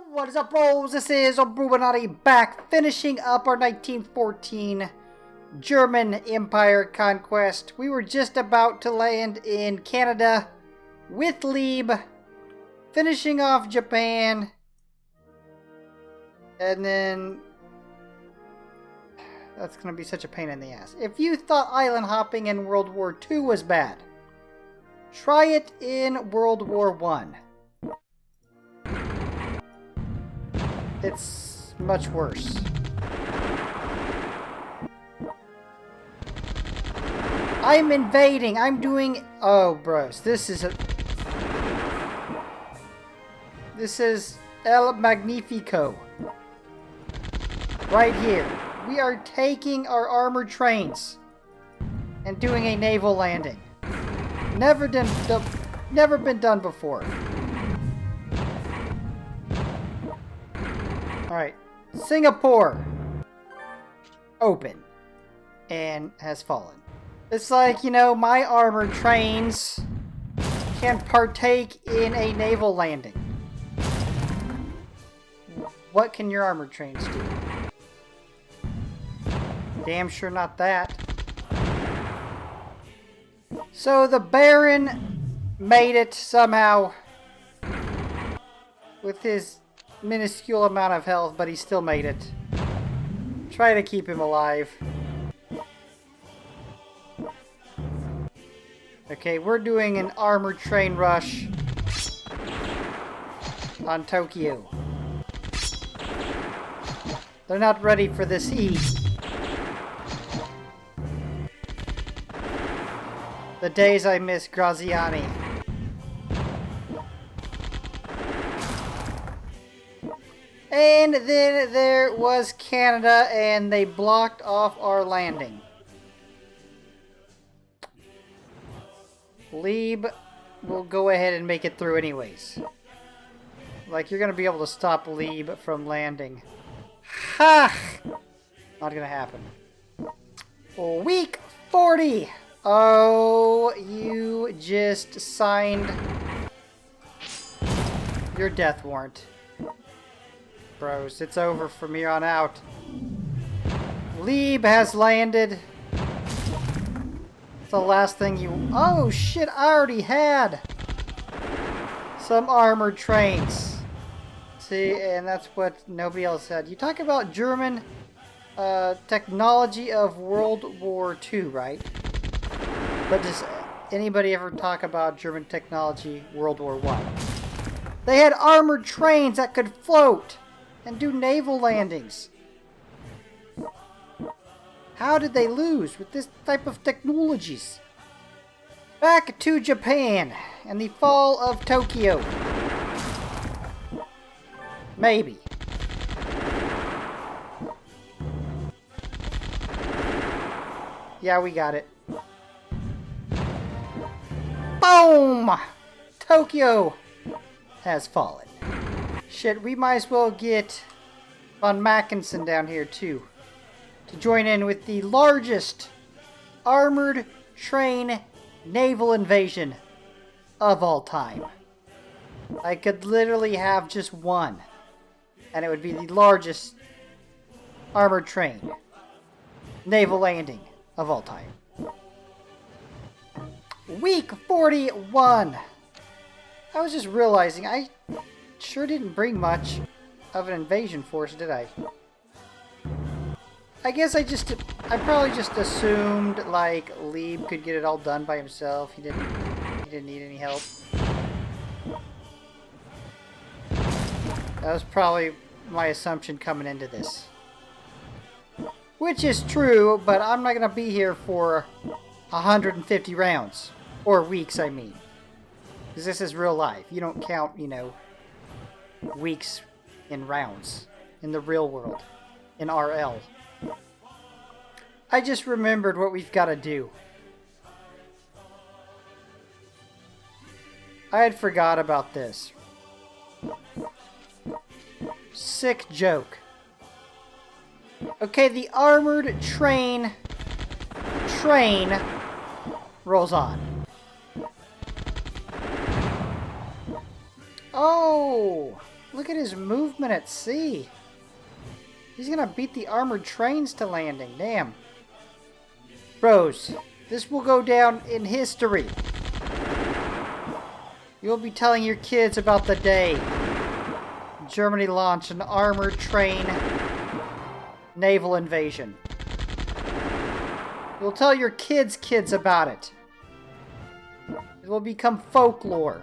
What is up, bros? This is Bruchminati back, finishing up our 1914 German Empire conquest. We were just about to land in Canada with Lieb, finishing off Japan, and then that's going to be such a pain in the ass. If you thought island hopping in World War II was bad, try it in World War I. It's much worse. I'm invading. I'm doing... Oh, bros. This is El Magnifico. Right here. We are taking our armored trains and doing a naval landing. Never been done before. Alright, Singapore, open, and has fallen. It's like, you know, my armored trains can partake in a naval landing. What can your armored trains do? Damn sure not that. So the Baron made it somehow with his minuscule amount of health, but he still made it. Try to keep him alive. Okay, we're doing an armored train rush on Tokyo. They're not ready for this heat. The days I miss Graziani. And then there was Canada, and they blocked off our landing. Lieb will go ahead and make it through anyways. Like, you're going to be able to stop Lieb from landing. Ha! Not going to happen. Week 40! Oh, you just signed your death warrant. Bros, it's over from here on out. Lieb has landed. It's the last thing you... Oh shit, I already had some armored trains. See, and that's what nobody else said. You talk about German technology of World War II, right? But does anybody ever talk about German technology World War I? They had armored trains that could float and do naval landings. How did they lose with this type of technologies? Back to Japan and the fall of Tokyo. Maybe. Yeah, we got it. Boom! Tokyo has fallen. Shit, we might as well get Von Mackensen down here too, to join in with the largest armored train naval invasion of all time. I could literally have just one, and it would be the largest armored train naval landing of all time. Week 41! I was just realizing I sure didn't bring much of an invasion force, did I? I guess I probably just assumed like Lieb could get it all done by himself. He didn't need any help. That was probably my assumption coming into this. Which is true, but I'm not gonna be here for 150 rounds. Or weeks, I mean. Because this is real life. You don't count, you know, weeks in rounds in the real world, in RL. I just remembered what we've got to do. I had forgot about this. Sick joke. Okay, the armored train rolls on. Oh, Look at his movement at sea. He's gonna beat the armored trains to landing. Damn. Bros, this will go down in history. You'll be telling your kids about the day Germany launched an armored train naval invasion. You'll tell your kids about it. It will become folklore,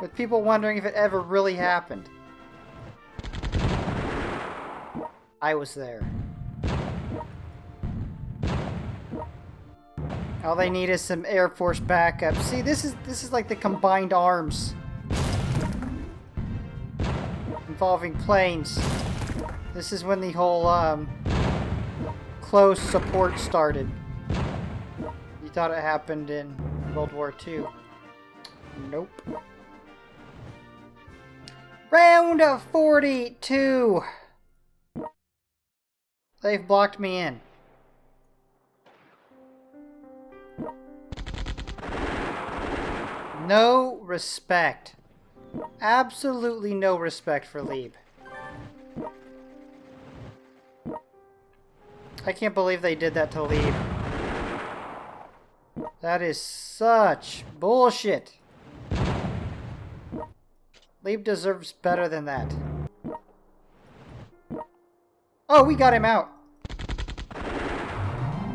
with people wondering if it ever really happened. I was there. All they need is some Air Force backup. See, this is like the combined arms involving planes. This is when the whole close support started. You thought it happened in World War II. Nope. Round 42. They've blocked me in. No respect. Absolutely no respect for Lieb. I can't believe they did that to Lieb. That is such bullshit. Lieb deserves better than that. Oh, we got him out.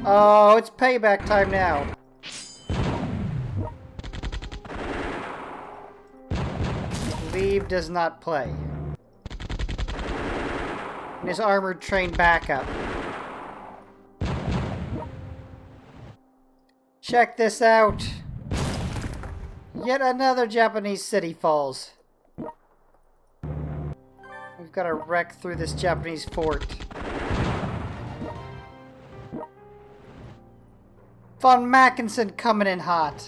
Oh, it's payback time now. Lieb does not play. And his armored train backup. Check this out. Yet another Japanese city falls. We've got to wreck through this Japanese fort. Von Mackensen coming in hot.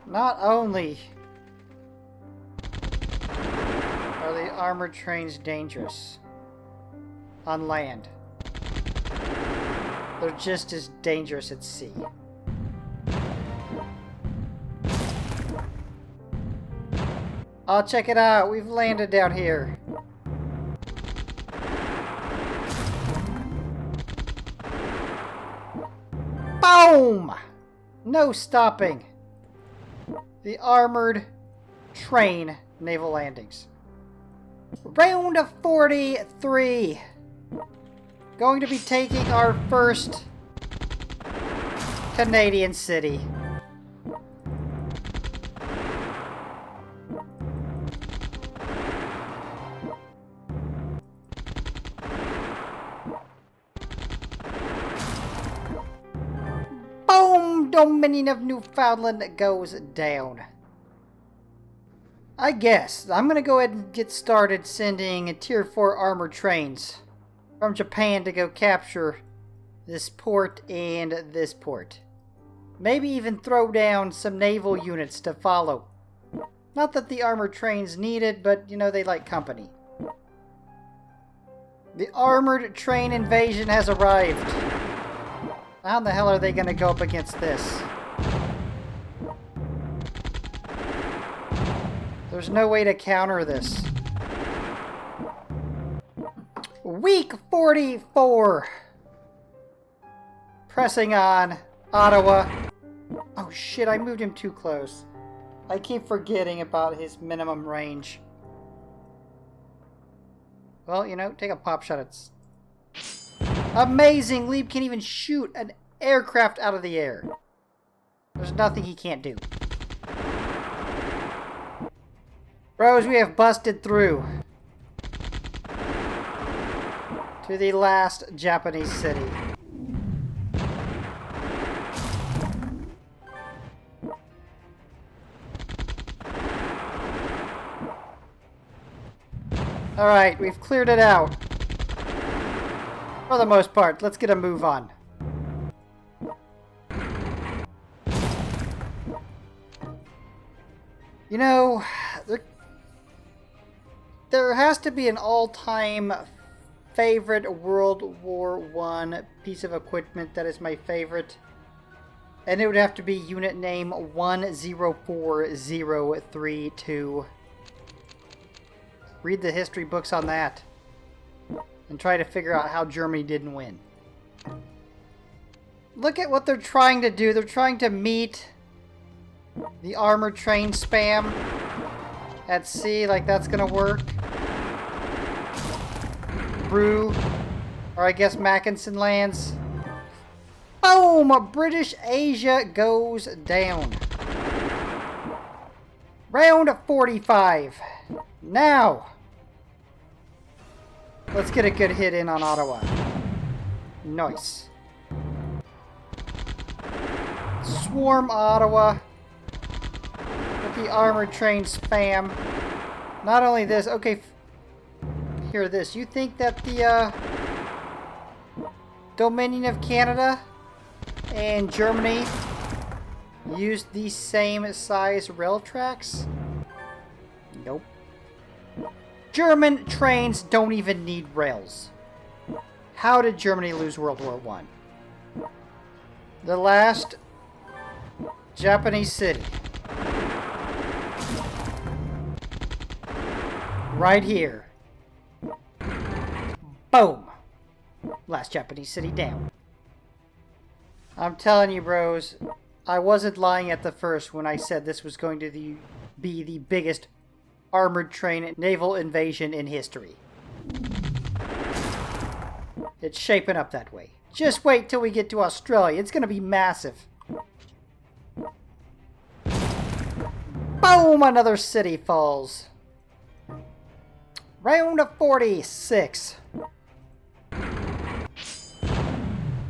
Not only are the armored trains dangerous on land, they're just as dangerous at sea. Oh, check it out. We've landed down here. Boom! No stopping. The armored train naval landings. Round 43. Going to be taking our first Canadian city. Boom! Dominion of Newfoundland goes down. I guess I'm gonna go ahead and get started sending Tier 4 armored trains from Japan to go capture this port and this port. Maybe even throw down some naval units to follow. Not that the armored trains need it, but you know, they like company. The armored train invasion has arrived. How in the hell are they gonna go up against this? There's no way to counter this. Week 44. Pressing on. Ottawa. Oh shit, I moved him too close. I keep forgetting about his minimum range. Well, you know, take a pop shot. It's amazing. Lieb can even shoot an aircraft out of the air. There's nothing he can't do. Bros, we have busted through to the last Japanese city. Alright, we've cleared it out. For the most part, let's get a move on. You know, there has to be an all-time favorite World War I piece of equipment that is my favorite. And it would have to be unit name 104032. Read the history books on that. And try to figure out how Germany didn't win. Look at what they're trying to do. They're trying to meet the armored train spam at sea. Like that's gonna work. Brew. Or I guess Mackinson lands. Boom! British Asia goes down. Round 45. Now, let's get a good hit in on Ottawa. Nice. Swarm Ottawa with the armored train spam. Not only this, okay, hear this. You think that the Dominion of Canada and Germany used the same size rail tracks? Nope. German trains don't even need rails. How did Germany lose World War I? The last Japanese city. Right here. Boom. Last Japanese city down. I'm telling you, bros, I wasn't lying at the first when I said this was going to be the biggest armored train naval invasion in history. It's shaping up that way. Just wait till we get to Australia. It's going to be massive. Boom! Another city falls. Round 46.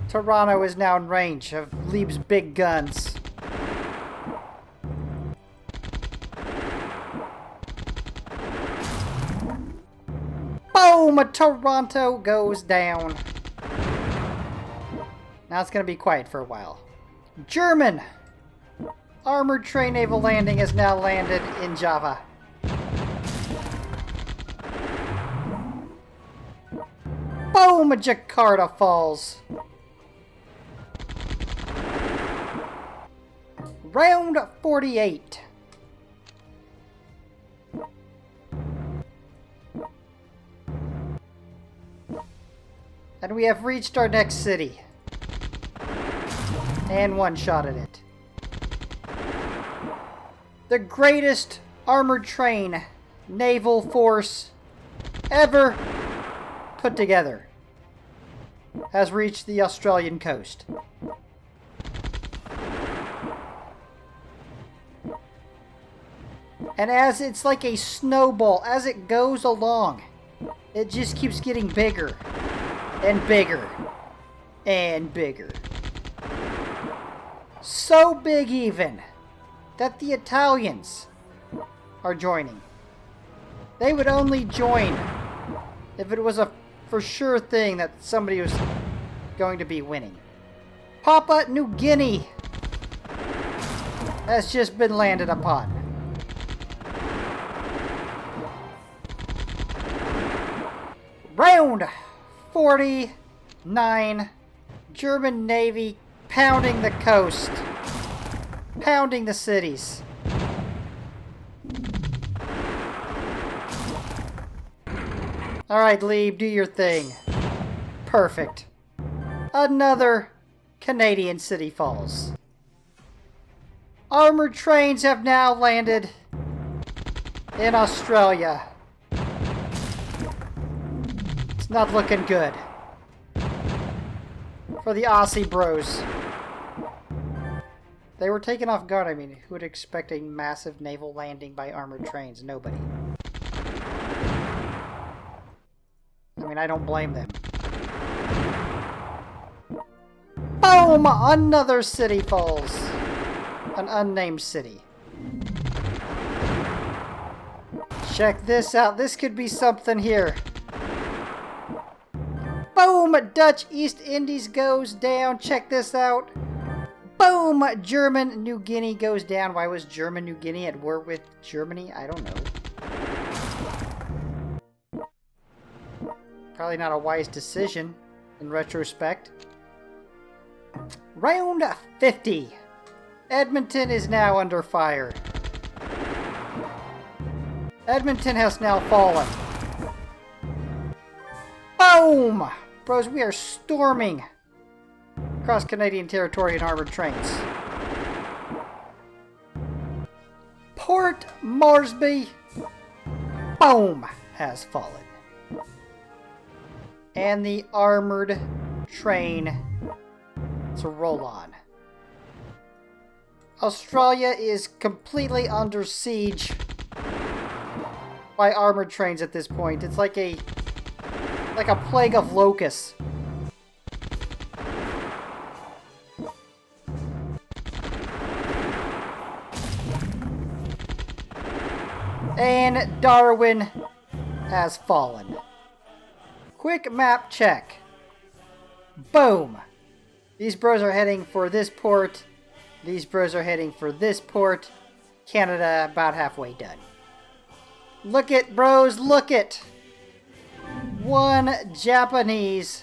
Toronto is now in range of Lieb's big guns. Boom! Toronto goes down. Now it's going to be quiet for a while. German armored train naval landing has now landed in Java. Boom! Jakarta falls. Round 48. And we have reached our next city. And one-shotted it. The greatest armored train naval force ever put together has reached the Australian coast. And as it's like a snowball, as it goes along, it just keeps getting bigger and bigger and bigger. So big even that the Italians are joining. They would only join if it was a for sure thing that somebody was going to be winning. Papua New Guinea has just been landed upon. Round 49. German Navy pounding the coast. Pounding the cities. Alright, Lieb, do your thing. Perfect. Another Canadian city falls. Armored trains have now landed in Australia. It's not looking good for the Aussie bros. They were taken off guard. I mean, who would expect a massive naval landing by armored trains? Nobody. I mean, I don't blame them. Boom! Another city falls. An unnamed city. Check this out. This could be something here. Boom! Dutch East Indies goes down. Check this out. Boom! German New Guinea goes down. Why was German New Guinea at war with Germany? I don't know. Probably not a wise decision in retrospect. Round 50. Edmonton is now under fire. Edmonton has now fallen. Boom! Bros, we are storming across Canadian territory in armored trains. Port Moresby, boom, has fallen. And the armored train to roll on. Australia is completely under siege by armored trains at this point. It's like a plague of locusts. And Darwin has fallen. Quick map check. Boom. These bros are heading for this port. These bros are heading for this port. Canada about halfway done. Look it, bros, look it. One Japanese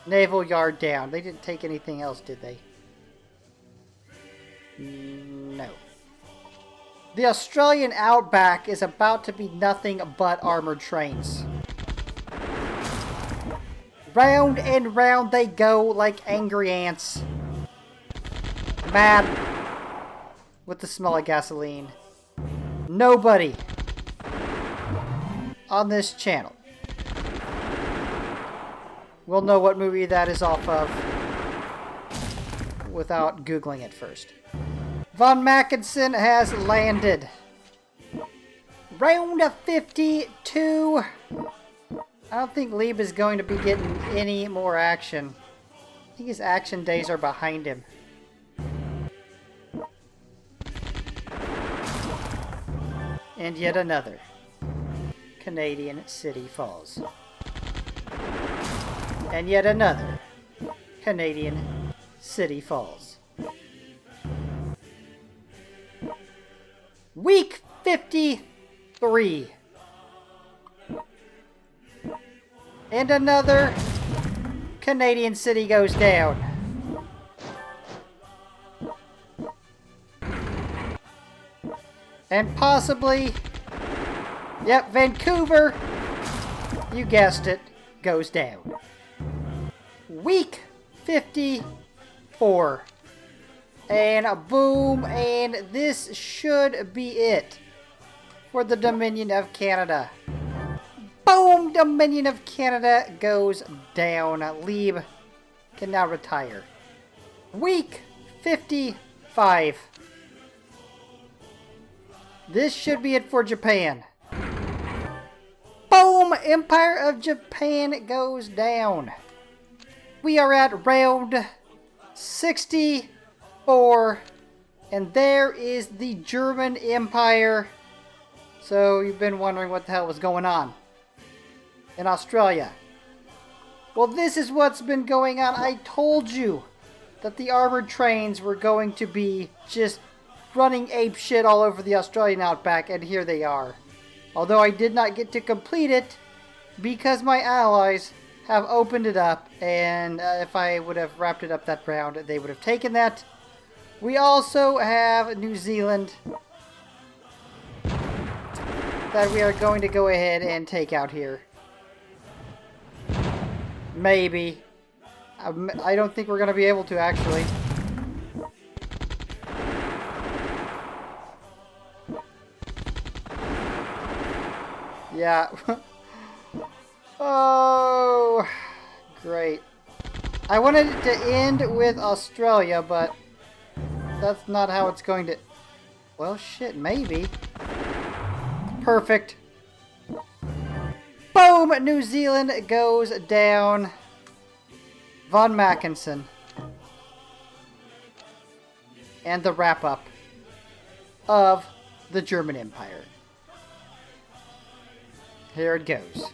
naval yard down. They didn't take anything else, did they? No. The Australian outback is about to be nothing but armored trains. Round and round they go like angry ants. Mad with the smell of gasoline. Nobody on this channel will know what movie that is off of without Googling it first. Von Mackensen has landed. Round 52. I don't think Lieb is going to be getting any more action. I think his action days are behind him. And yet another Canadian city falls. And yet another Canadian city falls. Week 53. And another Canadian city goes down. And possibly, yep, Vancouver, you guessed it, goes down. Week 54. And boom, and this should be it for the Dominion of Canada. Boom! Dominion of Canada goes down. Lieb can now retire. Week 55. This should be it for Japan. Boom! Empire of Japan goes down. We are at round 64. And there is the German Empire. So you've been wondering what the hell was going on in Australia. Well, this is what's been going on. I told you that the armored trains were going to be just running ape shit all over the Australian outback, and here they are. Although I did not get to complete it because my allies have opened it up, and if I would have wrapped it up that round, they would have taken that. We also have New Zealand that we are going to go ahead and take out here. Maybe. I don't think we're going to be able to, actually. Yeah. Oh, great. I wanted it to end with Australia, but that's not how it's going to... Well, shit, maybe. Perfect. Boom! New Zealand goes down. Von Mackensen. And the wrap-up of the German Empire. Here it goes.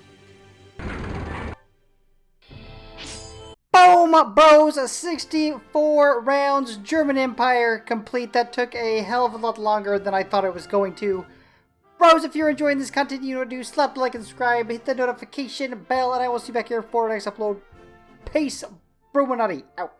Boom, bros! 64 rounds. German Empire complete. That took a hell of a lot longer than I thought it was going to. Bros, if you're enjoying this content, you know what to do. Slap the like and subscribe, hit the notification bell, and I will see you back here for the next upload. Peace, Bruchminati, out.